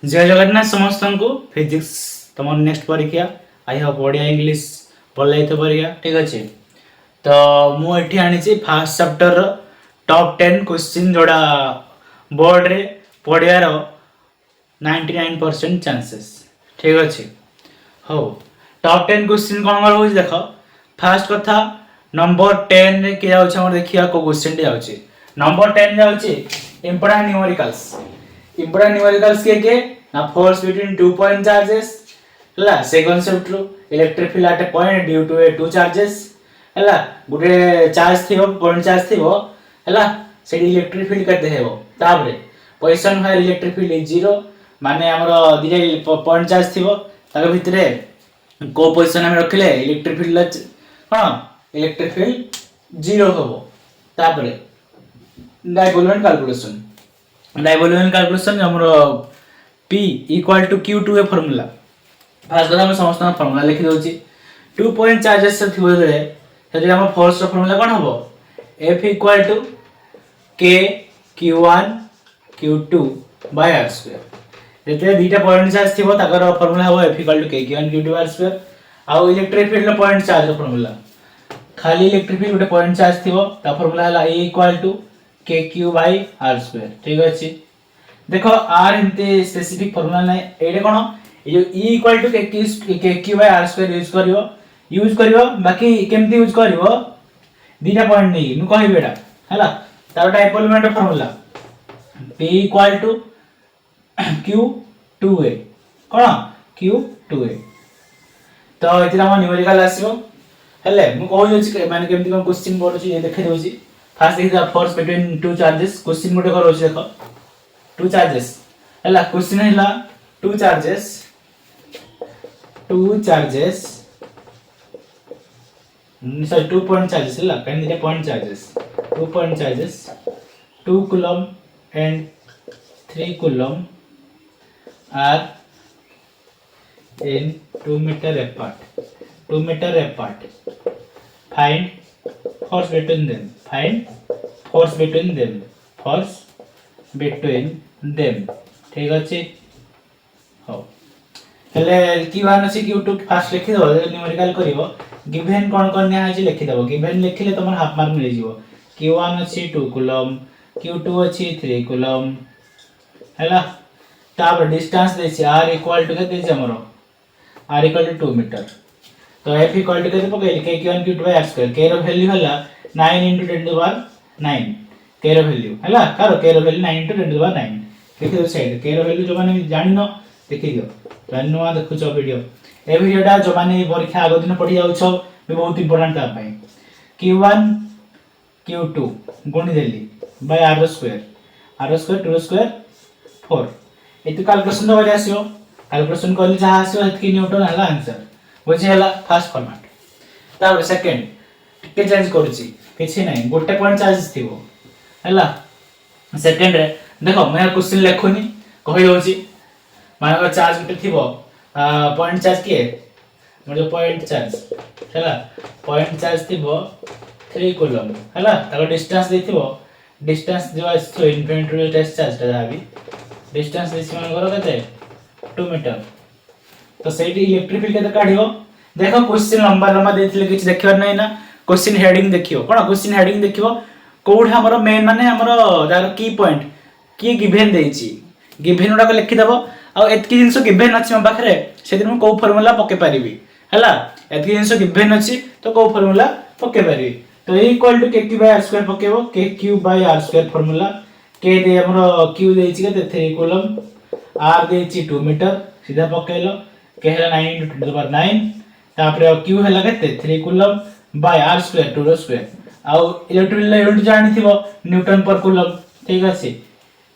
जय जगन्नाथ समस्त को फिजिक्स तुम नेक्स्ट परीक्षा आई होप ओडिया इंग्लिश भल जाइए परीक्षा ठीक अच्छे। तो मुझे आनी फास्ट चैप्टर टॉप 10 क्वेश्चन जोड़ा बोर्ड रे पढ़ियार 99% चांसेस ठीक अच्छे। हो टॉप 10 क्वेश्चन कौन कौन हो देख फास्ट कथा नंबर 10 रे किया देखिए को क्वेश्चन जाऊँगी नंबर 10 जाऊँगी इंपोर्टेंट न्यूमेरिकल्स इंपोर्टेंट न्यूमेरिकल्स के ना force between two point charges हला से कांसेप्ट रो electric field at a point due to a two charges हला गुटे चार्ज थिबो पॉइंट चार्ज थिबो हला से इलेक्ट्रिक फील्ड केते हेबो ताबरे पोजीशन फायर इलेक्ट्रिक फील्ड इज जीरो माने हमरो दिरे पॉइंट चार्ज थिबो ताके भितरे को पोजीशन हम रखले इलेक्ट्रिक फील्ड कोन इलेक्ट्रिक फील्ड जीरो होबो ताबरे डायपोल कैलकुलेशन हमरो P इक्वल टू Q2 ए फार्मूला फास्ट हम समस्त फार्मूला लिखि दोची 2 पॉइंट चार्जेस से थिबो रे सेति हम फोर्स रो फार्मूला कोन हबो F equal to K Q1 Q2 by r square जेते दीटा पॉइंट चार्ज थिबो ताकर फार्मूला हबो F equal to K Q1 Q2 r square आ इलेक्ट्रिक फील्ड रो पॉइंट चार्ज रो फार्मूला खाली इलेक्ट्रिक फील्ड गोटे पॉइंट चार्ज थिबो ता फार्मूला हला E equal to K Q by r square ठीक अछि। देखो r इनते स्पेसिफिक फार्मूला नै एडे कोन ए जो E equal to k q by r square use करियो बाकी केमती यूज करियो दीटा पॉइंट नै मु कहिबे एटा हला तार dipole moment formula P equal to Q2a कोन Q2a तो एतिरा हम न्यूमेरिकल आसीबो हेले मु कहू छी माने केमती कोन क्वेश्चन पढुची ए देखै दोची फर्स्ट देखि force between two charges question मोटे करो छी देखो टू चार्जेस हला क्वेश्चन हैला two charges sorry 2 point charges हला काइन दिटा point charges 2 point charges 2 coulomb and 3 coulomb are in 2 meter apart find force between them ठीक अछि हो हेले Q1 अछि Q2 फास्ट लिखि दो न्यूमेरिकल करिवो गिवन कोन कोन नै अछि लिखि दबो गिवन लिखिले तमर हाफ मार्क मिल जिवो Q1 अछि 2 कूलम Q2 अछि 3 कूलम हैला तापर डिस्टेंस देछि r इक्वल टू के देछि हमरो r इक्वल टू 2 मीटर तो f इक्वल टू के पकेल k q1 q2 by r स्क्वायर k रो वैल्यू हला 9 * 10 to the power 9 k रो वैल्यू हला कारो k रो वैल्यू 9 * 10 to the power 9 देखि दो साइड k रो वैल्यू जो माने जानिनो देखि दियो जानिनो देखु छ वीडियो ए वीडियोटा जो माने परीक्षा आगो दिन पढि जाउ छ बे बहुत इंपोर्टेंट का भाई q1 q2 गुणी देली बाय r स्क्वायर 2 स्क्वायर 4 एतु कैलकुलेशन दबा आसीओ कैलकुलेशन करली जहा आसीओ एतकी न्यूटन हला आंसर बुझे हला फर्स्ट फॉर्मेट तापर सेकंड टिके चेंज करूची किछि नै गोटे पॉइंट चार्ज थिबो हला सेकंड रे देखो मैं क्वेश्चन लेखुनी कहि दोची माने चार्ज गोटे थिबो पॉइंट चार्ज के मतलब पॉइंट चार्ज हला पॉइंट चार्ज थिबो 3 कूलम हला ताको डिस्टेंस देथिबो डिस्टेंस जो आछो इन्फिनिटी टेस्ट चार्ज ता जाबी डिस्टेंस दिस मन करो कते 2 मीटर तो सेठी इलेक्ट्रिक फील्ड केते काढियो देखो क्वेश्चन लंबा लंबा देथिले किछ देखियो नै ना क्वेश्चन हेडिंग देखियो कोन क्वेश्चन हेडिंग देखियो कोड हमरो मेन माने हमरो दार की पॉइंट की गिवन देछि गिवन उडा को लिखि दबो आ एतकी जिंसो गिवन अछि हम पाखरे सेदिन हम को फार्मूला पके पारिबी हला एतकी जिंसो गिवन अछि तो को फार्मूला पके पारिबी तो E equal to k q by r square पकेबो k q by r square formula k दे हमरो q देछि के 3 कूलम r देछि 2 मीटर सीधा पकेलो k हला 9 * 10 to the power 9 तापरे q हला केते 3 coulomb by r square 2 square आ इलेक्ट्रिक यूनिट जानि थिबो न्यूटन पर कूलम ठीक अछि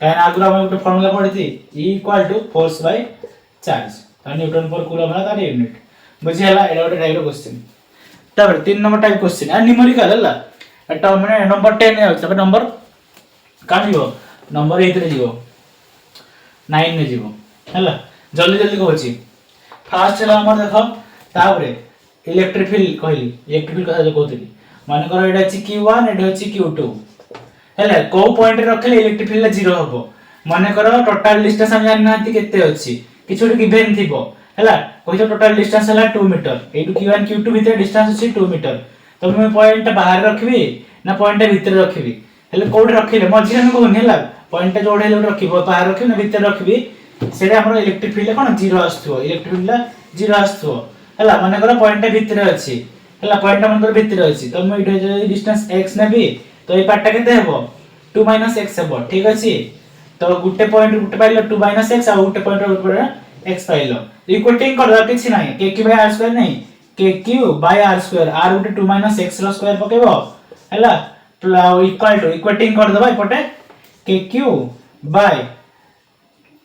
काहे आगुरा हम एक फार्मूला पढिथि E equal to force by charge तो न्यूटन पर कूलम हला तार यूनिट बुझि हला एडा गोटे टाइप रो क्वेश्चन तापर 3 नंबर टाइप क्वेश्चन आ न्यूमेरिकल हला एटा माने नंबर 10 है तापर नंबर काढियो नंबर 8 रे जीवो 9 में जीवो हला जल्दी जल्दी कहूची फास्ट हला हमर देखो तापरे इलेक्ट्रिक फील्ड कहली इलेक्ट्रिक फील्ड कथा जो कहतली माने करो एटा अछि q1 एटा अछि q2 हेले को पॉइंट रखले इलेक्ट्रिक फील्ड 0 हबो मन कर टोटल डिस्टेंस हम जानि नांती केते अछि किछ गोटे गिवन थिबो हैला कहितो टोटल डिस्टेंस हला 2 मीटर एटू q1 q2 भीतर डिस्टेंस अछि 2 मीटर तो मैं पॉइंट बाहर रखबी ना पॉइंट भीतर रखबी हेले कोड रखिले मझिरे में कोन हैला पॉइंट जोड़े ले रखिबो बाहर रखिबो ना भीतर रखबी सेटा हमर इलेक्ट्रिक फील्ड कोन जीरो आस्थो इलेक्ट्रिक फील्ड जीरो आस्थो हैला माने कर पॉइंट भीतर अछि हैला पॉइंट मन भीतर अछि तो मैं इधर डिस्टेंस x नेबी तो ए पार्ट केते हेबो 2 x हेबो ठीक अछि तो गुटे पॉइंट गुटे पाइलो 2 x आ गुटे पॉइंट ऊपर x पाइलो इक्वेटिंग कर द किछि नाही k q r स्क्वायर नहीं k q r square r गुटे 2 x रो स्क्वायर पकेबो हैला इक्वल टू इक्वेटिंग कर दबा एपटे k q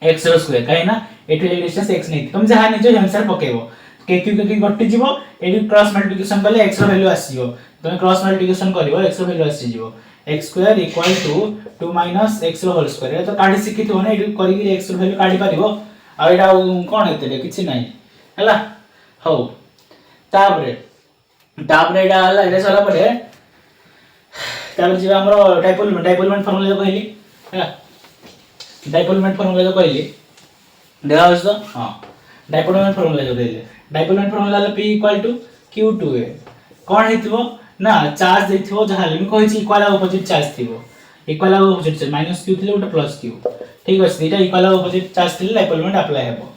x रो स्क्वायर काहे ना एठी डिस्टेंस x नहीं तुम जहां निजो आंसर पकेबो k q के गट्टी जीवो एठी क्रॉस मल्टीप्लिकेशन करले x रो वैल्यू आसीबो तुम क्रॉस मल्टीप्लिकेशन करिवो x रो वैल्यू आसी जीवो x square equal to 2 x रो होल स्क्वायर तो काढी सिखिथो ना एठी करी x रो वैल्यू काढी पारिबो आ एटा कोन हेते किछि नाही हला हो तापरे एटा हला एटा सला परे तापर जीवा हमरो डायपोलमेंट फार्मूला जो कहली हला डायपोलमेंट फार्मूला जो कहली देखा होस तो हां डायपोलमेंट फार्मूला जो कहली डायपोलमेंट फार्मूला p q2a कोन हेतिबो ना चार्ज देथिबो जहा लिम कहै छी इक्वल अपोजिट चार्ज थिबो equal opposite charge minus q थिले उटा प्लस q ठीक अछि एटा इक्वल अपोजिट चार्ज थिले डायपोलमेंट अप्लाई हेबो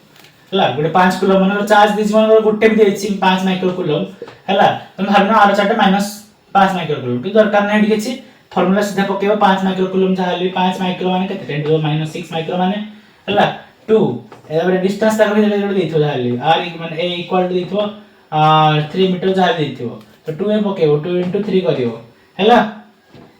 हला गुटे 5 कूलम मन चार्ज दिस मन गुटे भी देछि 5 माइक्रो कूलम हला तुम भाबनो आरो चार्ट माइनस 5 माइक्रो कूलम की दरकार नै ठीक अछि फार्मूला सीधा पकेबो 5 माइक्रो कूलम जहा ले 5 माइक्रो माने केते 10 टू माइनस 6 माइक्रो माने हला 2 एबरे डिस्टेंस तक भी देथो जहा ले r माने a इक्वल टू देथो 3 मीटर जहा देथो तो 2 ए पकेबो 2 3 करियो हैला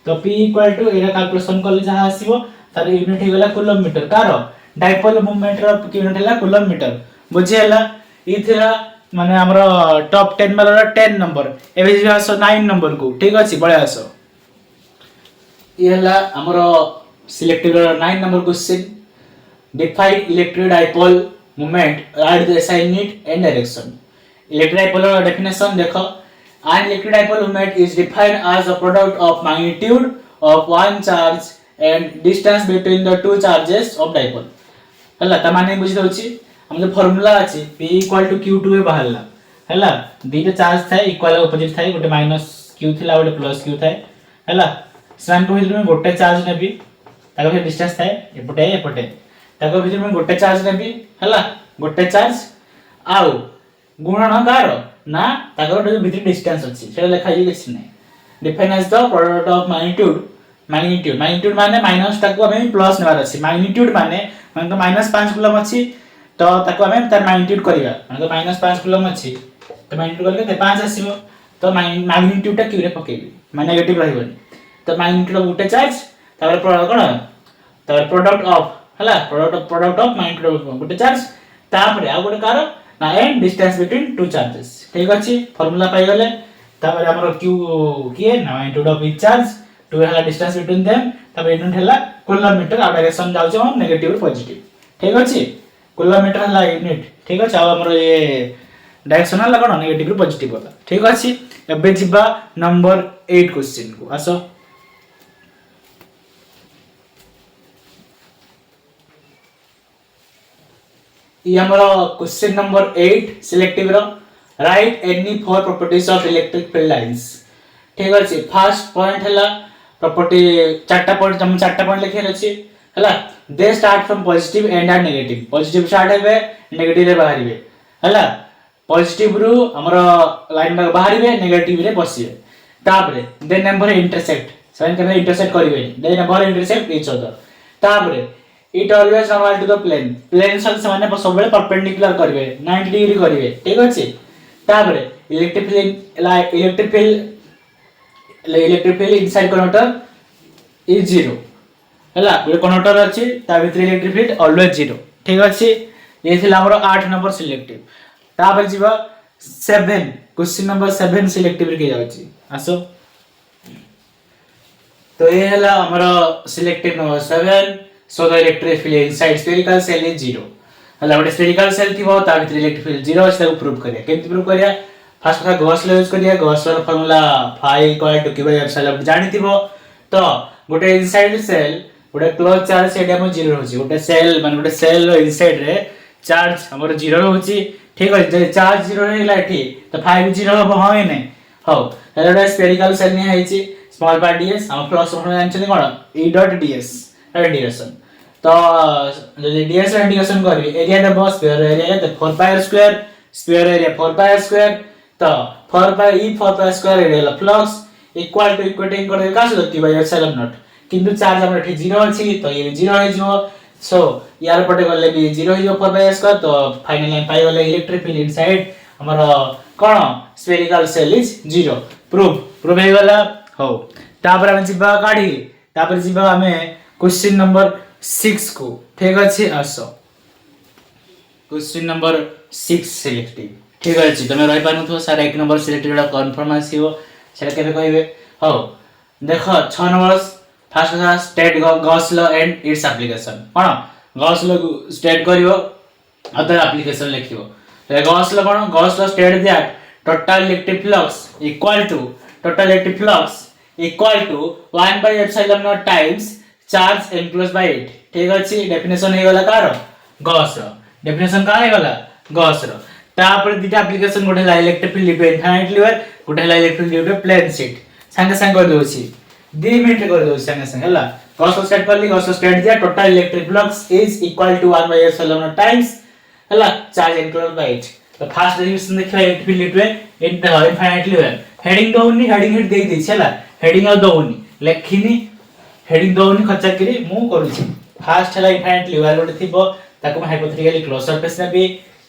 तो p इक्वल टू एरा कैलकुलेशन करले जहा आसीबो तार यूनिट हे गेला कूलम मीटर कार डायपोल मूवमेंट रो यूनिट हैला कूलम मीटर बुझी हैला ई थिरा माने हमरो टॉप 10 वाला 10 नंबर एबे जे आसो 9 नंबर को ठीक अछि बळे आसो ई हैला हमरो selected 9 number question define electric dipole movement at the assignment and direction electric dipole definition देखो an electric dipole moment is defined as a product of magnitude of one charge and distance between the two charges of dipole हला त माने बुझि दउची हम जो formula अछि p q2 बाहरला हला दीटा charge थाए इक्वल अपोजिट थाए गोटे माइनस q थिला गोटे प्लस q थाए हला समान को हिल में गोटे चार्ज नेबी ताको फिर डिस्टेंस थाए एपटे ताको भीतर में गोटे चार्ज नेबी हला गोटे चार्ज आउ गुणन कार ना ताको भीतर डिस्टेंस अछि सेटा लिखा जे किछ नै define as the product of magnitude माने माइनस ताको हमें प्लस नेबार अछि मैग्नीट्यूड माने तो माइनस 5 कूलम अछि तो ताको हमें तार मैग्नीट्यूड करिया माने तो माइनस 5 कूलम अछि तो मैग्नीट्यूड करके 5 आसीबो तो मैग्नीट्यूड टा क्यू रे पकेबी माने नेगेटिव रहइबनी तो मैग्नीट्यूड गुटे चार्ज तापर प्रोडक्ट ऑफ हला product of magnitude Gute charge तापर आ गुटे कार ना and distance between two charges ठीक अछि फार्मूला पाई गले तापर हमर q किए ना magnitude of each charge to हला डिस्टेंस बिटवीन देम तापर यूनिट हला कूलम मीटर आ डायरेक्शन जाउ छ नेगेटिव पॉजिटिव ठीक अछि कूलम मीटर हला यूनिट ठीक अछि आ हमर ये डायरेक्शन हला कोन नेगेटिव पॉजिटिव होला ठीक अछि एबे जिबा नंबर 8 क्वेश्चन को आसो ये हमारा क्वेश्चन नंबर 8 सिलेक्टिव रो write any four properties of electric field lines ठीक अछि फर्स्ट पॉइंट हला प्रॉपर्टी चारटा पॉइंट हम चारटा पॉइंट लिखे अछि हला they start from positive end are negative positive start हेबे नेगेटिव रे बाहरिबे हला पॉजिटिव रू हमरा लाइन में बाहरिबे नेगेटिव रे बसिबे तापरे दे नंबर इंटरसेक्ट साइन करबे इंटरसेक्ट करिवे दे नंबर इंटरसेक्ट ईच अदर तापरे it always normal to the plane सन समान सबले परपेंडिकुलर करिवे 90 डिग्री करिवे ठीक अछि तापरे electric field inside conductor is 0 हला बे कंडक्टर अछि ता भीतर इलेक्ट्रिक फील्ड ऑलवेज 0 ठीक अछि ये थिला हमर 8 नंबर सिलेक्टिव तापर जीवा 7 क्वेश्चन नंबर 7 सिलेक्टिव के जाउची आसो तो ये हला हमर selective number 7 so the electric field inside spherical cell is 0 हला बडे spherical cell थिबो ता भीतर इलेक्ट्रिक फील्ड 0 अछि ताको प्रूव करिया केमति प्रूव करिया फर्स्ट କଥା गॉस लॉ यूज करिया Gauss law formula phi = q/epsilon जानि थिबो तो गोटे इनसाइड सेल गोटे क्लोज चार्ज से हम 0 रहउची गोटे सेल मान गोटे सेल रो इनसाइड रे चार्ज हमर 0 रहउची ठीक है जे चार्ज 0 रहला एठी तो 5 0 हो होय नै हो हेलोडा स्फेरिकल सेल नि आइची स्मॉल पार्ट ds हम प्लस वन जानछन कोन e डॉट ds रेडिएशन तो जदि ds रेडिएशन करबी एरिया देबो स्फीयर एरिया दे 4 pi square sphere area 4 pi square तो 4 pi e 4 pi square area flux equal to equating कर का से q बाय एप्सिलॉन नॉट किंतु चार्ज हमर एठी 0 अछि तो ये 0 हो जिवो सो यार पटे गले भी 0 हो जिवो 4 पाई स्क्वायर तो फाइनली पाई गले इलेक्ट्रिक फील्ड इनसाइड हमर कोन स्फेरिकल सेल इज 0 प्रूफ हे गला हो तापर हम जिबा काढी तापर जिबा हमें क्वेश्चन नंबर 6 को ठीक अछि आसो क्वेश्चन नंबर 6 सिलेक्टिव ठीक अछि तमे रहि पानु तो सर एक नंबर सिलेक्टिव ला कंफर्म आसीबो सेटा केबे कहबे हो देखो 6 नंबर फर्स्ट था state Gauss law and its application कोन गॉस लॉ स्टेट करिवो अदर एप्लीकेशन लिखिवो तो गॉस लॉ कोन Gauss law state that total electric flux equal to total electric flux equal to 1 by epsilon naught times charge enclosed by it ठीक अछि definition हे गला car Gauss रो definition का हे गला Gauss रो तापर दिटा application गोटे ला इलेक्ट्रिक फील्ड लिबे infinitely where गोटे ला electric field लिबे प्लेन शीट संगे संग कर दोछि 2 मिनिट कर दोछि संगे संग हला गॉस रो स्टेट करली गॉस रो स्टेट दिया total electric flux is equal to 1 by epsilon naught times हला चार्ज enclosed by it तो फर्स्ट डेफिनेशन देखिबा इलेक्ट्रिक फील्ड लिबे इनफाइनाइटली वेयर हेडिंग दोउनी हेडिंग हिट देई दै छला हेडिंग आ दोउनी लेखिनी हेडिंग दोउनी खर्चा करी मु करूची फर्स्ट हला इनफाइनाइटली वेयर गोटे थिबो ताको हाइपोथेटिकली क्लोज सरफेस नेबी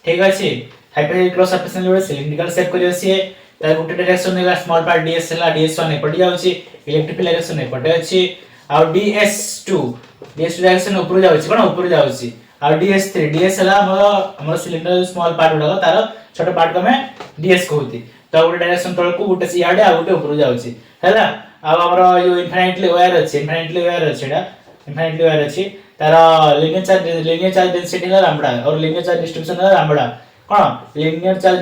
ठीक अछि हाइपोथेटिकली क्लोज सरफेस नेबे सिलिंड्रिकल शेप करियो से तार गोटे डायरेक्शन नेला स्मॉल पार्ट ds हला ds1 एपडी जाउची इलेक्ट्रिक फील्ड डायरेक्शन एपटे अछि आ ds2 डायरेक्शन ऊपर जाउची कोन ऊपर जाउची आ ds3 ds हला हमर सिलिंडर स्मॉल पार्ट उडा तार छोटा पार्ट को में ds कहूती तो गोटे डायरेक्शन तळ को गोटे सियाडे आ गोटे ऊपर जाउची हला आ हमर यो इनफाइनाइटली वायर अछि तार लिनियर चार्ज डेंसिटी है लैम्बडा और लिनियर चार्ज डिस्ट्रीब्यूशन है लैम्बडा कोन लिनियर चार्ज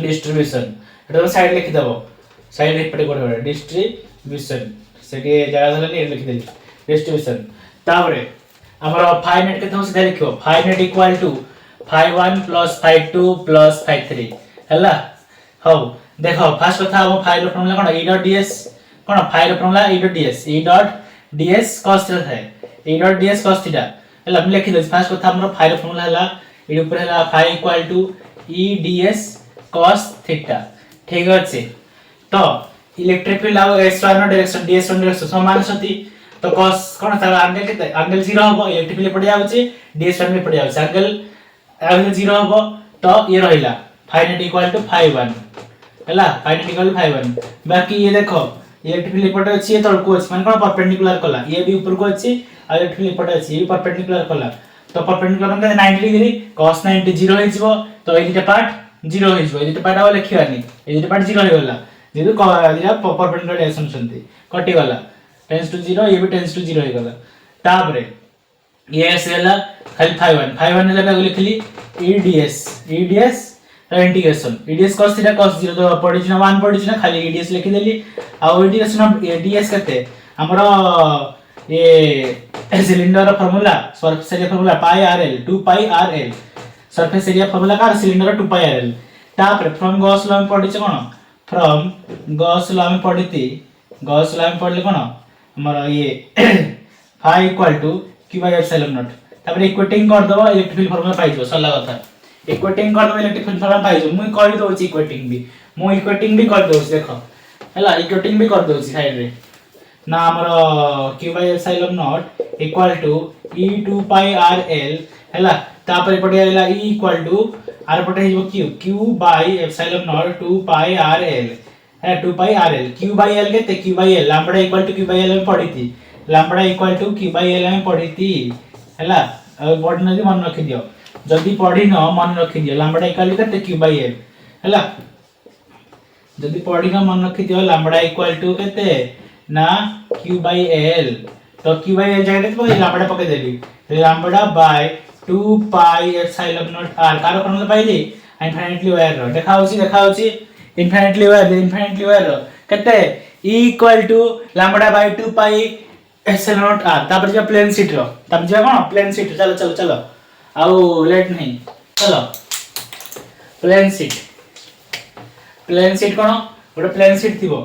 डिस्ट्रीब्यूशन एटा साइड लिखि दबो साइड एपटे कोड डिस्ट्रीब्यूशन सेके जगह धरले लिखि देली डिस्ट्रीब्यूशन ताबरे हमर फाइ नेट केते से लिखियो phi net equal to phi 1 plus phi 2 plus phi 3 हला हो देखो फर्स्ट कथा हम फाइ रो फॉर्मूला कोन e डॉट ds कोन फाइ रो formula e dot ds cos theta है e dot ds cos theta हला हम लिखि दे फर्स्ट कथा हमर फाइ रो फॉर्मूला हला ए ऊपर हला phi equal to e ds cos theta ठीक अछि तो इलेक्ट्रिक फील्ड आ s1 डायरेक्शन ds1 डायरेक्शन समान सती तो cos कोन तार एंगल केते एंगल 0 होबो इलेक्ट्रिक फील्ड पड़ जाउची ds1 में पड़ जाउची एंगल 0 होबो तो ये रहिला phi net equal to phi 1 हला phi net equal to phi 1 बाकी ये देखो इलेक्ट्रिक फील्ड पड़ अछि ये तळको अछि माने कोन परपेंडिकुलर कला ये भी ऊपर को अछि आ इलेक्ट्रिक फील्ड पड़ अछि ये परपेंडिकुलर कला तो परपेंडिकुलर में 90 डिग्री cos 90 0 हो जिवो तो ए दिटा पार्ट 0 हो जिवो ए दिटा पार्ट आ लिखियानी ए दिटा पार्ट 0 हो गला जेतु दिटा परपेंडिकुलर डायरेक्शन संती कटि गला टेंस टू 0 ये भी टेंस टू 0 हो गला तापरे ये सेला खाली फाइ 1 हला लिखली eds integration eds cos theta cos 0 तो पडिजना 1 पडिजना खाली eds लिखि देली आ इंटीग्रेशन ऑफ ds कते हमरो ये cylinder formula surface area formula pi rl 2 pi rl surface area formula का सिलेंडर 2 पाई rl तापर फ्रॉम गॉस लॉ में पडिछ कोन फ्रॉम गॉस लॉ में पडले कोन हमर ये phi equal to q bye epsilon naught तापर इक्वेटिंग कर दबो इलेक्ट्रिक फील्ड फार्मूला पाइजो सल्ला कथा इक्वेटिंग कर दबो इलेक्ट्रिक फील्ड फार्मूला पाइजो मुई कहि दोछि इक्वेटिंग भी कर दोछि देखो हला इक्वेटिंग भी कर दोछि साइड रे ना हमर q bye epsilon not equal to e 2 pi rl हला तापर पटे आइला e इक्वल टू r पटे हिजो q bye epsilon not 2 pi rl है 2 pi rl q by l केते q by l lambda equal to q by l में पड़ी थी lambda equal to q by l में पड़ी थी हला अब पढ़ नदी मन रखि दियो जदी पढ़ी न मन रखि दियो लैम्बडा इक्वल केते q बाय l हला जदी पढ़ी न मन रखि दियो लैम्बडा इक्वल टू केते ना q बाय l तो q बाय l जगह तो लैम्बडा पके देली lambda by 2 pi epsilon naught r कार फॉर्मूला पाइली इनफाइनाइटली वायर रो देखाउची इनफाइनाइटली वायर केते E equal to lambda by 2 pi epsilon naught r तापर जे प्लेन शीट रो तापर जे कोन प्लेन शीट चलो चलो चलो आउ लेट नहीं चलो प्लेन शीट कोन गोटे प्लेन शीट थिबो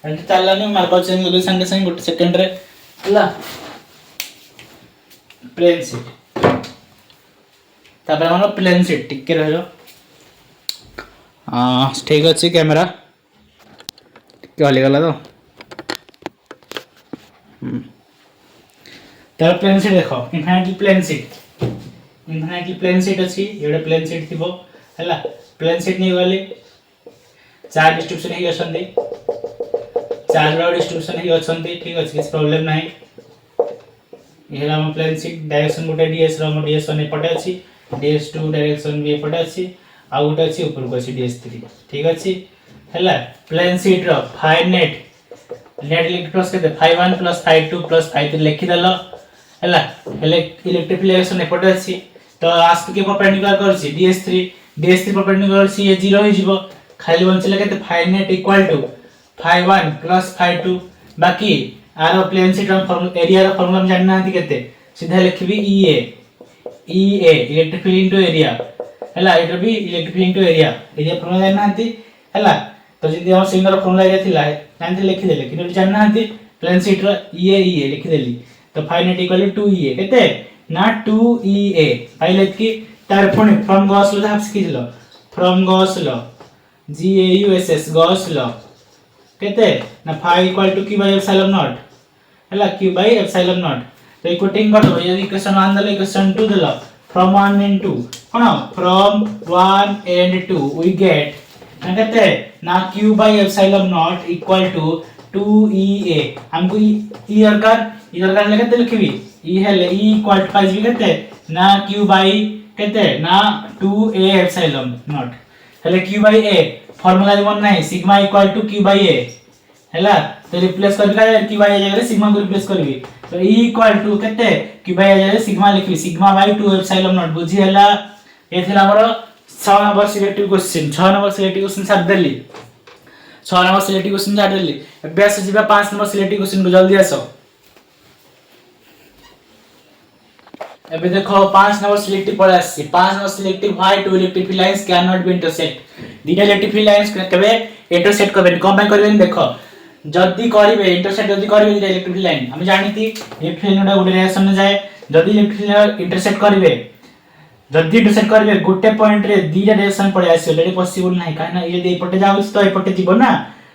एंड चललानी मार्कर चेंज कर संगे संगे गोटे सेकंड रे हला प्लेन शीट तापर हमर प्लेन शीट टिके रहलो ठीक अच्छे कैमरा टिके हली गला तो तार प्लेन शीट देखो इनफिनिटली प्लेन शीट अच्छी ये प्लेन शीट थिबो हला प्लेन शीट नहीं वाली चार्ज डिस्ट्रीब्यूशन ही असंदी चार्ज रो डिस्ट्रीब्यूशन ही असंदी ठीक अछि किछ प्रॉब्लम नाही ये हम प्लेन शीट डायरेक्शन गोटे ds रो ds ने पटे अछि ds2 डायरेक्शन भी पटे अछि आ गोटे अछि ऊपर को अछि ds3 ठीक अछि हला प्लेन शीट रो फाइनेट नेट इलेक्ट्रॉन्स के phi1 + phi2 + phi3 लिखि दलो हला हेले इलेक्ट्रिक रिलेशन एपट अछि तो आस्क के परपेंडिकुलर करछि ds3 परपेंडिकुलर छि ये 0 हो जिवो खाली बंचले केते फाइनेट इक्वल टू phi1 + phi2 बाकी आरो प्लेन शीट रो फार्मूला एरिया रो फार्मूला हम जानना हती केते सीधा लिखबी ea electric field into area हला एटा भी electric field into area formula जानना हती हला तो जदी हम सिंगल फार्मूला एरिया थिला जानते लिखि देले कि जानना हती प्लेन शीट रो ea लिखि देली तो फाइनेट इक्वल टू 2ea केते ना 2ea पाइले कि तार पुनी फ्रॉम गॉस लॉ हाफ सिखिलो from Gauss law GAUSS Gauss law केते ना phi equal to q by epsilon naught हला q by epsilon नॉट तो इक्वेटिंग कर दो यदि इक्वेशन 1 दले इक्वेशन 2 दलो from 1 and 2 cone from 1 and 2 we get ना केते ना q by epsilon not equal to 2ea हमको e दरकार लेके लिखबी e हेले e इक्वल टू पाइज भी केते ना q by केते ना 2a epsilon नॉट हेले q by a formula one नाही sigma equal to q by a हैला तो रिप्लेस करबी का q by a जगह सिग्मा को रिप्लेस करबी तो e इक्वल टू केते q by a जगह सिग्मा लिखबी सिग्मा बाय 2 एप्सिलॉन नॉट बुझी हैला ए थिला हमर 6 number selective question 6 number selective question छाड़ देली 6 नंबर सिलेक्टिव क्वेश्चन छाड़ देली अभ्यास जीवा 5 नंबर सिलेक्टिव क्वेश्चन को जल्दी आसो अबे देखो 5 नंबर सिलेक्टिव पढ़ा आसी 5 number selective why two electric field lines can not be intersect दीटा इलेक्ट्रिक फील्ड लाइंस केबे इंटरसेक्ट करबे कोन बाय करबे देखो जदी करिवे इंटरसेक्ट जदी करिवे दीटा इलेक्ट्रिक फील्ड लाइन हम जानिती इलेक्ट्रिक फील्ड गोटे डायरेक्शन में जाए जदी इलेक्ट्रिक फील्ड इंटरसेक्ट करिवे गोटे पॉइंट रे दीटा डायरेक्शन पड़े आसी ऑलरेडी पॉसिबल नाही काहे ना ये दे एपटे जाउस तो एपटे जीवो ना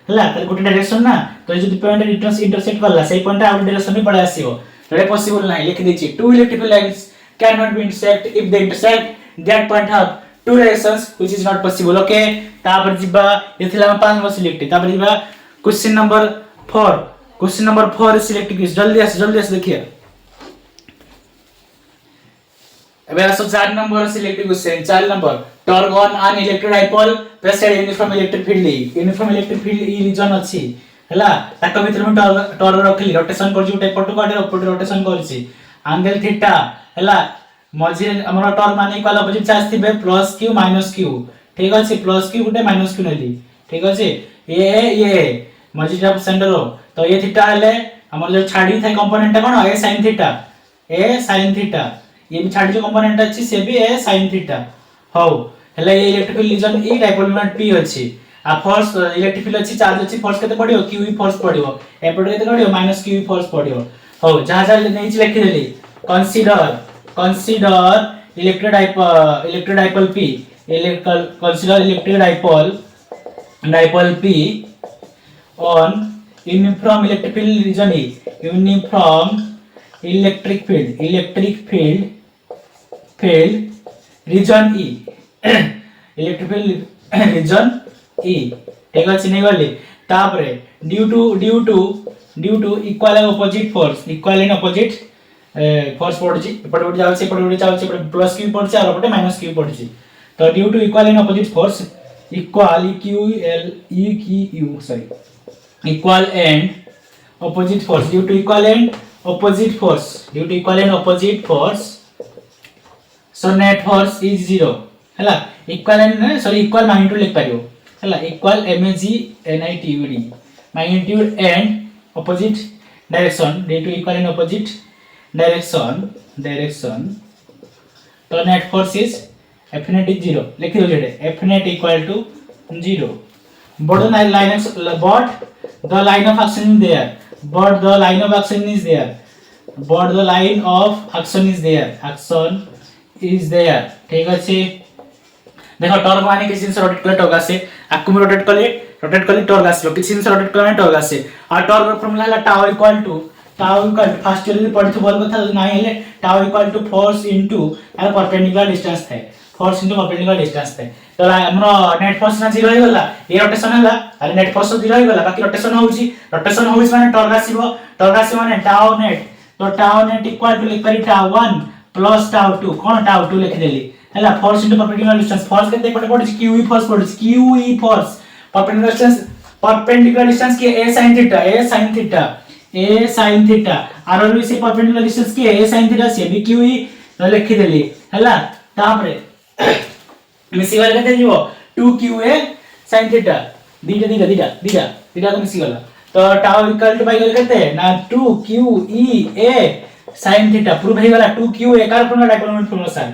हला त गोटे डायरेक्शन ना तो जदी पॉइंट इंटरसेक्ट करला सेही पॉइंट आउट डायरेक्शन में पड़े आसीओ तो पॉसिबल नहीं लिख दीजिए two electrical lines can not be intersect if they intersect that point have two directions which is not possible okay तापर जिबा एथिला 5 नंबर सिलेक्ट तापर जिबा क्वेश्चन नंबर 4 सिलेक्ट किस जल्दी आस देखिए अबे आसो 4 number select question 4 number torque on an electric dipole present uniform electric field E region अछि हला ताक भीतर में टॉर्क रखली रोटेशन कर जुटे पटो काटे ऊपर रोटेशन करछि एंगल थीटा हला मझे हमर टॉर्क माने इक्वल अपोजिट चार्ज थिबे प्लस q माइनस q ठीक अछि प्लस q गुटे माइनस q नेली ठीक अछि ये मझे जब सेंटर तो ये थीटा हले हमर जो छाडी थाई कंपोनेंट कोन a sin थीटा ये भी छाडी जो कंपोनेंट अछि से भी a sin थीटा हो हले ये electric field region e dipole moment p अछि आ फोर्स इलेक्ट्रिक फील्ड अछि चार्ज अछि फोर्स केते पडियो q फोर्स पडियो एपड केते पडियो माइनस q फोर्स पडियो हो जहां जहां नहीं लिखि देली consider electric dipole p consider electric dipole p on uniform electric field region e uniform electric field region e electric field region e ठीक अछि नै गली तापरे due to equal and opposite force पड़छि एपटे उठ जाउ एपटे उठ जाउ एपटे प्लस q पड़छि और एपटे माइनस q पड़छि तो due to equal and opposite force equal equal and opposite force due to equal and opposite force so net force is 0 हला equal magnitude लिख पारियो हला equal mag nitud magnitude and opposite direction due to equal and opposite direction तो net force is F net is 0 लिख दो जेडे F net equal to 0 but the line of action is there but the line of action is there ठीक আছে देखो torque माने किसी जिनिस रोटेट कले टॉर्क आसे आकु में रोटेट कले टॉर्क आसलो किसी जिनिस रोटेट कले टॉर्क आसे और टॉर्क फॉर्मूला है tau equal to first year में पढ़ी तो बोल कथा नाही हेले tau equal to force into यार परपेंडिकुलर डिस्टेंस थे फोर्स इनटू परपेंडिकुलर डिस्टेंस थे तो हमरो नेट फोर्स ना 0 हो गला ये रोटेशन हला अरे नेट फोर्स 0 हो गला बाकी रोटेशन होउची माने टॉर्क आसीबो माने टाउ नेट तो टाउ नेट इक्वल टू लिख करी टाउ 1 प्लस टाउ 2 कोन टाउ 2 लिख देली हला force into perpendicular distance force केते पड़े क्यूई फोर्स परपेंडिकुलर डिस्टेंस की a sin थीटा आर भी से परपेंडिकुलर डिस्टेंस की a sin थीटा से भी क्यूई तो लिखि देली हला तापरे मिसी वाला केते जीवो 2qa sin थीटा दीटा को मिसी गला तो टाउ इक्वल टू बाय केते ना 2qa sin थीटा प्रूव हे गला 2qa कार formula dipole moment formula sir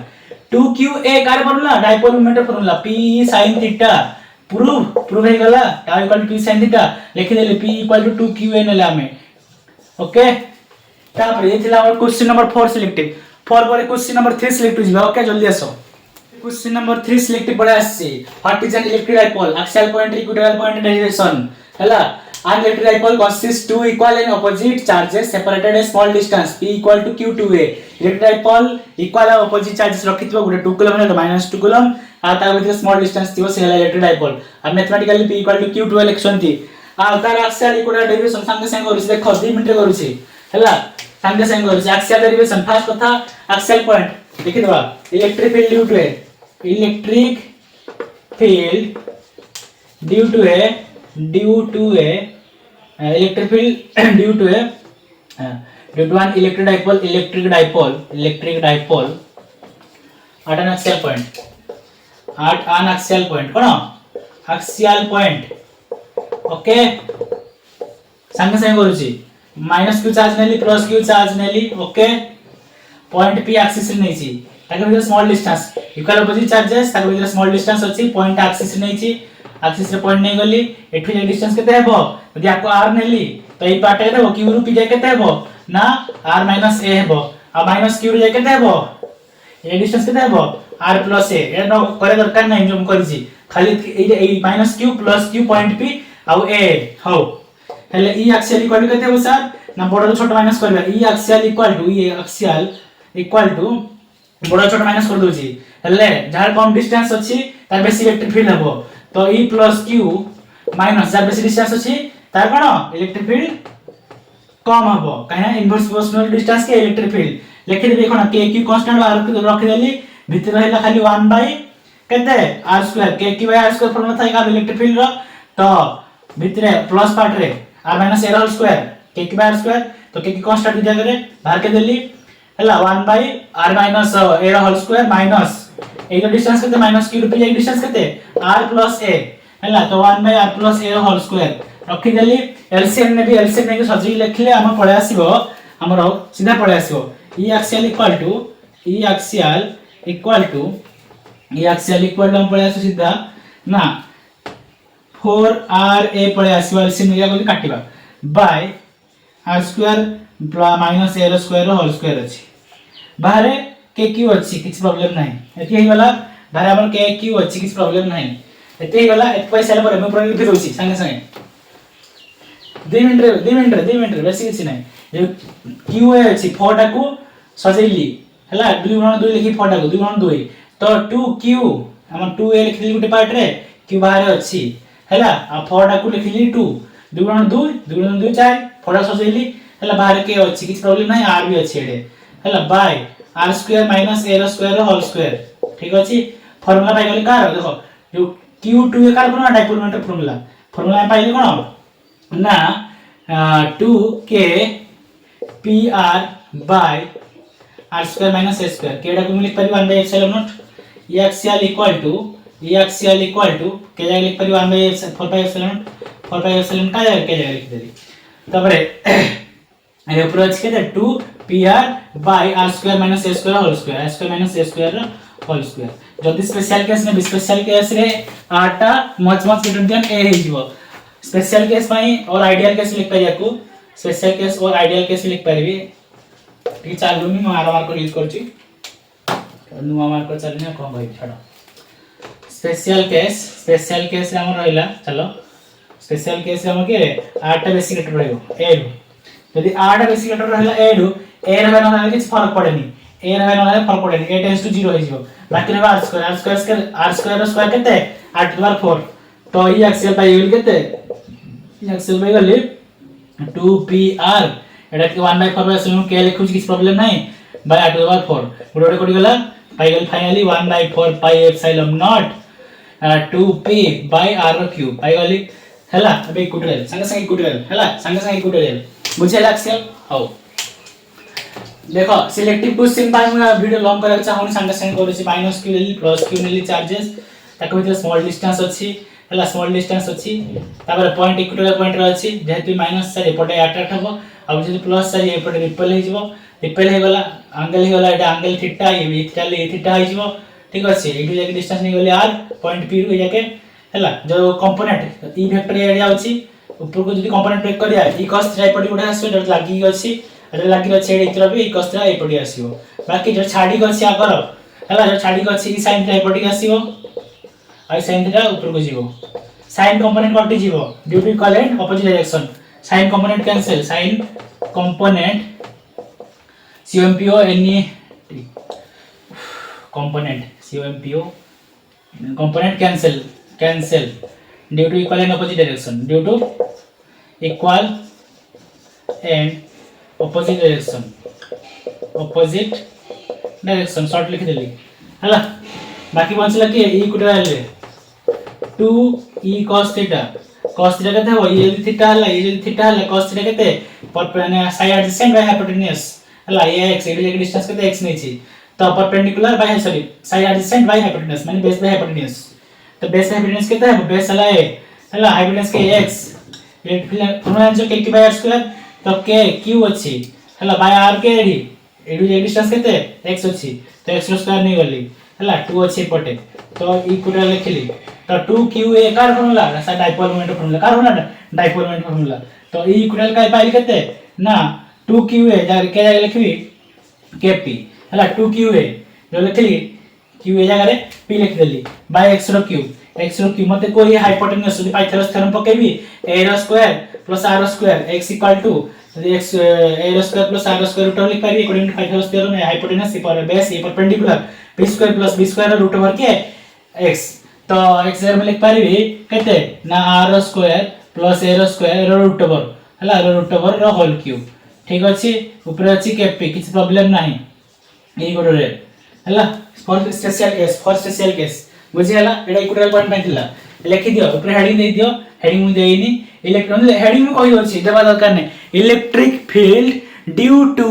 2qa कार formula dipole moment formula p sin theta prove हे गला tau equal to p sin theta लिखि देले p इक्वल टू 2qa नेला हमें ओके तापर ये थिला क्वेश्चन नंबर 4 सिलेक्टिव 4 पर क्वेश्चन नंबर 3 सिलेक्टिव जिबा ओके जल्दी आसो क्वेश्चन नंबर 3 सिलेक्टिव पड़ा आसी what is an electric dipole axial point equatorial point direction हला an electric dipole consists two equal and opposite charges separated a small distance p equal to q2a electric dipole equal and opposite charges रखितबो Gute 2 coulomb है -2 coulomb आ ता भितर small distance थिबो से electric dipole अब mathematically p equal to q2a लिखसंती आ तार axial equatorial derivation संगे संगे करूसी देखो 2 मिनिट करूसी हला संगे संगे करूसी एक्सियल डेरिवेशन फर्स्ट कथा एक्सियल पॉइंट लिखि दबा electric field due to electric field due to an electric dipole at an axial point cone axial point okay संगे संगे करूची -q चार्ज नेली +q चार्ज नेली ओके पॉइंट p एक्सिस रे नेची ताके भीतर small distance equal opposite charges ताके भीतर small distance अछि point axis रे नेची एक्सिस रे पॉइंट नै गली एठु जे डिस्टेंस केते हेबो यदि आपको r नेली तो ई पार्ट केते हो q रू p जे केते हेबो ना r - a हेबो आ -q रू जे केते हेबो ए डिस्टेंस केते हेबो r + a ए न करे दरकार नै जो करजी खाली ए -q + q पॉइंट p आ a हो हेले ई एक्सियल इक्वल टू केते हेबो सर ना बडो छोटो माइनस करबा ई एक्सियल इक्वल टू बडो छोटो माइनस कर दोजी हेले जार कम डिस्टेंस अछि तार बेसी इलेक्ट्रिक फील्ड हेबो तो e + q माइनस जार बेसी डिस्टेंस अछि तार कोन इलेक्ट्रिक फील्ड कम हबो काहे इनवर्स प्रोपोर्शनल डिस्टेंस के इलेक्ट्रिक फील्ड लिखि देबे कोन k q कांस्टेंट बाहर रख देली भीतर रहला खाली 1 बाय केते r2 k q by r2 formula था का इलेक्ट्रिक फील्ड रो तो भीतर प्लस पार्ट रे r - a whole square k q by r2 तो k q कांस्टेंट दिया करे बाहर के देली हला 1 by r - a whole square minus ए जो डिस्टेंस केते -q रू p ए डिस्टेंस केते r + a हला तो 1 by r + a whole square रखि देली एलसीएम ने भी एलसीएम ने सजी लिखले हम पळे आसीबो हमरो सीधा पळे आसीबो ई एक्सियल इक्वल टू हम पळे आसु सीधा ना 4ra पळे आसीबो एलसीएम ने कोली काटिबा by r2 - a square whole square अछि बाहरे kq अछि किछ प्रॉब्लम नाही एति हे वाला बाहरे हमर kq अछि किछ प्रॉब्लम नाही एति हे वाला एक पैसा पर हम प्रयोग करूची संगे संगे 2 मिनिट बेसी किछ नाही जे q अछि 4 टा को सजेली हला 2 लिखि 4 टा को 2 तो 2q हम 2a लिखि गुटे पार्ट रे q बाहर अछि हला आ 4 टा को लिखिली 2 2 4 4 टा सजेली हला बाहर के अछि किछ प्रॉब्लम नाही r भी अछि एडे हला by r2 - a square whole square ठीक अछि फार्मूला पाइ गेल कार देखो जो q2 कार फॉर्मूला डाइपोल मोमेंट फार्मूला पाइले कोन ना 2k pr by r2 - a square केडा को लिख परिबा 1 by epsilon नॉट e axial equal to के जा लिख परिबा 1 by 4 by epsilon 4 pi epsilon का के जगह लिख देली तबरे ए ऊपर अछि के 2 pr by r square minus a square whole square r square minus a square whole square जदी स्पेशल केस ने स्पेशल केस रे r टा मच ग्रेटर देन a हे जीवो स्पेशल केस पई और आइडियल केस लिख पाइया को स्पेशल केस और आइडियल केस लिख पारिबे टी चालू मी आर मार्कर यूज करची नुवा मार्कर चलने कोन भाई छाड़ो स्पेशल केस रे हमर रहला चलो स्पेशल केस रे हम के r टा बेसी ग्रेटर रहइबो a यदि r टा बेसी ग्रेटर रहला a रो a रे न रहले किछ फरक पड़ेनी a रे न रहले फरक पड़ेनी a टेंड्स टू 0 हो जिवो बाकी रे r स्क्वायर रो स्क्वायर केते r टू पावर 4 तो ई एक्सेल पाई गेल केते एक्सेल पाई गेल 2pr एटा के 1/4 बाय एप्सिलॉन के लिखु किछ प्रॉब्लम नै बाय r टू पावर 4 गोडे कोडी गला पाई गेल finally 1/4 pi epsilon not 2p by r cube पाई गेली हला अबे इक्वल संगे संगे इक्वल हला संगे संगे इक्वल बुझेला एक्सेल हो देखो सिलेक्टिव क्वेश्चन पाई मैं वीडियो लॉन्ग करे चाहूनी संगे संगे करूची माइनस q लेली प्लस q लेली चार्जेस ताको भीतर स्मॉल डिस्टेंस अछि हला स्मॉल डिस्टेंस अछि तापर पॉइंट इक्वल पॉइंट रे अछि जेतु माइनस सर एपटे अट्रैक्ट हबो अब जे प्लस सर एपटे रिपेल हे जिवो रिपेल हे गला एंगल हे गला एटा एंगल थीटा ये थीटा ले थीटा हे जिवो ठीक अछि एटु जाके डिस्टेंस नै गली r पॉइंट p रो जाके हला जो कंपोनेंट ई वेक्टर एरिया अछि ऊपर को जदी कंपोनेंट ब्रेक करिया ई cos थीटा एपटे गुडा आसो डट लागी अछि अरे लागी अछि एडी तरफ ई cos थीटा एपटे आसीबो बाकी जो छाडी अछि आगर हला जो छाडी अछि ई sin थीटा एपटे आसीबो आई sin थीटा ऊपर को जीवो sin कंपोनेंट कटि जीवो due to equal and opposite direction sin component cancel sin component CMPO NE component CMPO component cancel due to equal and opposite direction due to equal and opposite direction short लिख देली हला बाकी बचला कि ई कुटा ले 2e cos थीटा केते हो ये यदि थीटा हला ये यदि थीटा हला cos थीटा केते perpendicular side adjacent by hypotenuse हला ये x एडी लेके डिस्टेंस केते x नै छी तो perpendicular by sorry side adjacent by hypotenuse माने बेस बाय हाइपोटेन्यूज तो बेस हाइपोटेन्यूज केते है बेस हला ए हला हाइपोटेन्यूज के x ये फॉर्मूला जो k बाय r स्क्वायर तो k q अछि हला बाय r के एडी जे डिस्टेंस केते x अछि तो x स्क्वायर नै गली हला 2 अछि पटे तो ई पूरा लिखली तो 2qa कार फॉर्मूला सा डाइपोल मोमेंट फॉर्मूला कार होना डाइपोल मोमेंट फॉर्मूला तो ई इक्वल काय पाइल केते ना 2qa जा के जा लिखबी kp हला 2qa जो लिखली qa जगह रे p लिख देली बाय x रो क्यूब मते कोई हाइपोटेन्यूज यदि पाइथागोरस थ्योरम पकेबी a रो स्क्वायर प्लस r रो square x equal to x a रो स्क्वायर प्लस r रो स्क्वायर रूट लिख पाबी according to Pythagoras theorem hypotenuse पर बेस ए perpendicular b square plus b square root over के x तो x जर में लिख पारिबी केते ना r रो स्क्वायर प्लस a रो स्क्वायर रूट ओवर हला रूट ओवर रो होल क्यूब ठीक अछि ऊपर अछि kp किछ प्रॉब्लम नाही ए गोडो रे हला फॉर स्पेशल केस बुझी हला एडा इक्वल पॉइंट पाइथिला लिखि दियो ऊपर हेडिंग दे दियो हेडिंग मु देइनी इलेक्ट्रॉन हेडिंग में कहि अछि देबा दरकार नै electric field due to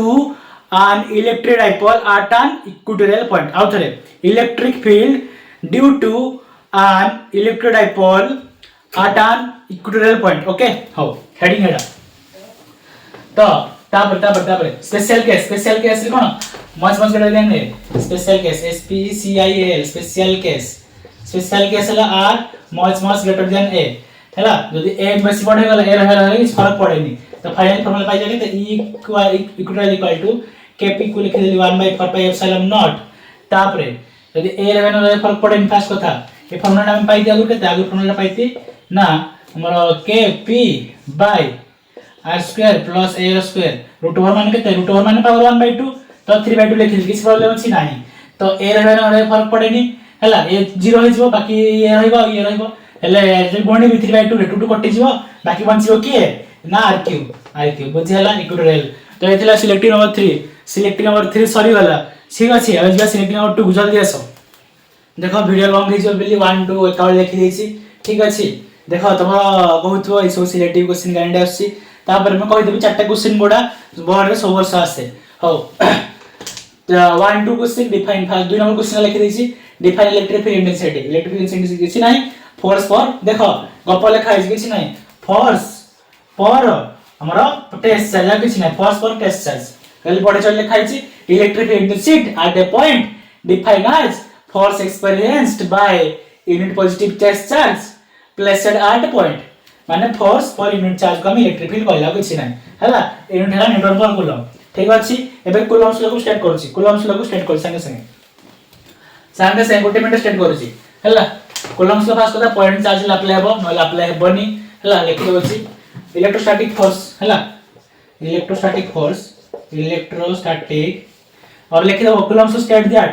an electric dipole at an equatorial point आउ थरे electric field due to an electric dipole at an equatorial point okay हो हेडिंग हेडा तो तापर स्पेशल केस रे कोन मच गडा लेने special case SPECIAL special case हला r much greater than a हला यदि a बेसी बढ़े गला a रहला इस फरक पड़ेनी तो फाइनल फार्मूला पाइ जाके तो e इक्वल टू kp को लिख देली 1/4 पाई एप्सिलॉन नॉट तापर यदि a रहना फरक पड़ेनी फास्ट कथा ए फार्मूला हम पाइ दिया के आगु फार्मूला पाइती ना हमर kp by r square plus a रो स्क्वायर रूट ओवर माने केते रूट ओवर माने पावर 1/2 तो 3/2 लिखि किछ प्रॉब्लम अछि नाही तो a रहना फरक पड़ेनी हला ए 0 हो जिवो बाकी ये रहइबो हले जे गोणी भी 3/2 रे 2 कटि जिवो बाकी बंचिबो की ना r क्यूब बुझि हला इक्वल तो एथिला सिलेक्टिव नंबर 3 सरी गला ठीक अछि अब जा सिलेक्टिव नंबर 2 गुजल दियसो देखो वीडियो लॉन्ग हे जो बिली 1 2 एकाउंट लिखि देछि ठीक अछि देखो तमरा बहुत ई सब सिलेक्टिव क्वेश्चन गाइड आछि तापर मैं कहि देबी चारटा क्वेश्चन गोडा बोर्ड रे सब वर्ष आसे हो 1 2 question define first 2 number question लिखि देछि डिफाइन इलेक्ट्रिक फील्ड इंटेंसिटी किछि नाही फोर्स फॉर देखो गप लिखा है किछि नाही फोर्स पर हमर टेस्ट चार्ज आ किछ नै फोर्स पर टेस्ट चार्ज कल पढ़े चल लिखा है इलेक्ट्रिक फील्ड शीट at a point defined as force experienced by unit positive test charge placed at point माने force per unit charge को हम इलेक्ट्रिक फील्ड कहला किछि नै हला यूनिट हला न्यूटन पर कूलम ठीक अछि एबे कूलम्स लॉ को स्टेट करछि कूलम्स लॉ को स्टेट कर संगे संगे गोटे मिनट स्टेट करछि हला कूलम्स लॉ फास्ट कथा पॉइंट चार्ज अप्लाई हेबो न अप्लाई हेबोनी हला लिखि दोछि इलेक्ट्रोस्टैटिक फोर्स हला इलेक्ट्रोस्टैटिक और लिखि दो Coulomb's law state that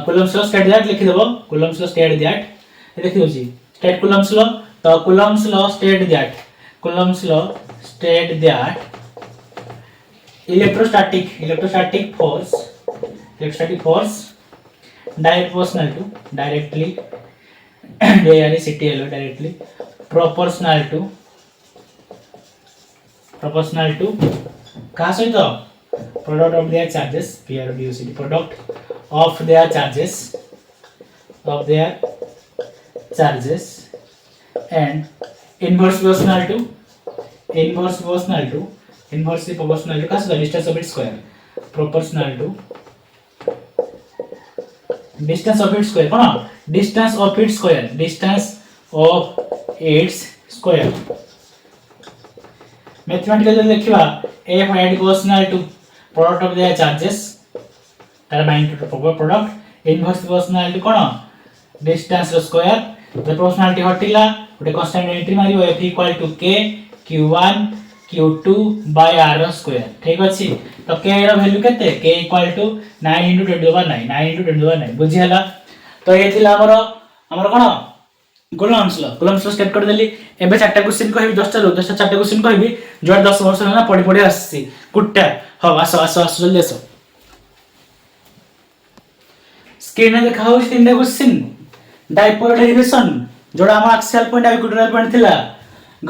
Coulomb's law state that लिखि देबो Coulomb's law state that देखि दोछि स्टेट Coulomb's law तो Coulomb's law state that electrostatic force directly proportional to कहा सहित product of their charges PRDUCD product of their charges and inversely proportional to cause the distance of its square proportional to distance of its square कौन distance of its square mathematical देखिबा f and proportional to product of their charges तार बाइंड to product inverse proportional कोन distance रो square the proportionality हटिला गोटे constant एंट्री मारियो f = k q1 q2 r रो स्क्वायर ठीक अछि तो k रो वैल्यू केते k = 9 * 10^9 बुझि हला तो ये थिला हमर कोन कूलम्स लॉ स्टेट कर देली एबे चारटा क्वेश्चन कहबी 10 चारटा क्वेश्चन कहबी जो 10 वर्ष होला पढी आसी कुट्टा हो आसो जल्दी आसो स्क्रीन में देखा होछि तीनटा क्वेश्चन डाइपोल डेरिवेशन जोड़ा हम एक्सियल पॉइंट आ इक्वेटोरियल पॉइंट थिला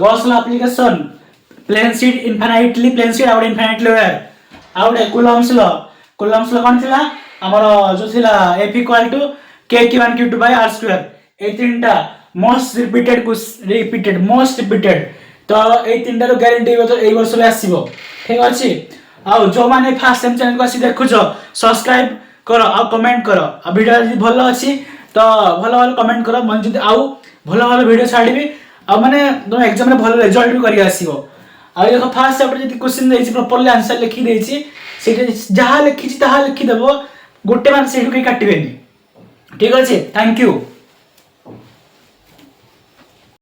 Gauss law application plane sheet आउट इनफाइनाइटली वेयर आउट कूलम्स लॉ कोन थिला हमर जो थिला f = k q1 q2 r² ए तीनटा मोस्ट रिपीटेड तो ए तीनटा रो गारंटी हो तो ए वर्ष में आसीबो ठीक अछि आ जो माने फर्स्ट टाइम चैनल को आसी देखुछो सब्सक्राइब करो आ कमेंट करो आ वीडियो यदि भलो अछि तो भलो कमेंट करो मन जदि आउ भलो वीडियो छाडीबी आ माने तुम एग्जाम रे भलो रिजल्ट भी करी आसीबो आ देखो फर्स्ट चैप्टर जदि क्वेश्चन देछि प्रॉपर्ली आंसर लिखि देछि सेटे जहा लिखि देबो गोटे मार्क सेटु के काटिबेनी ठीक अछि थैंक यू।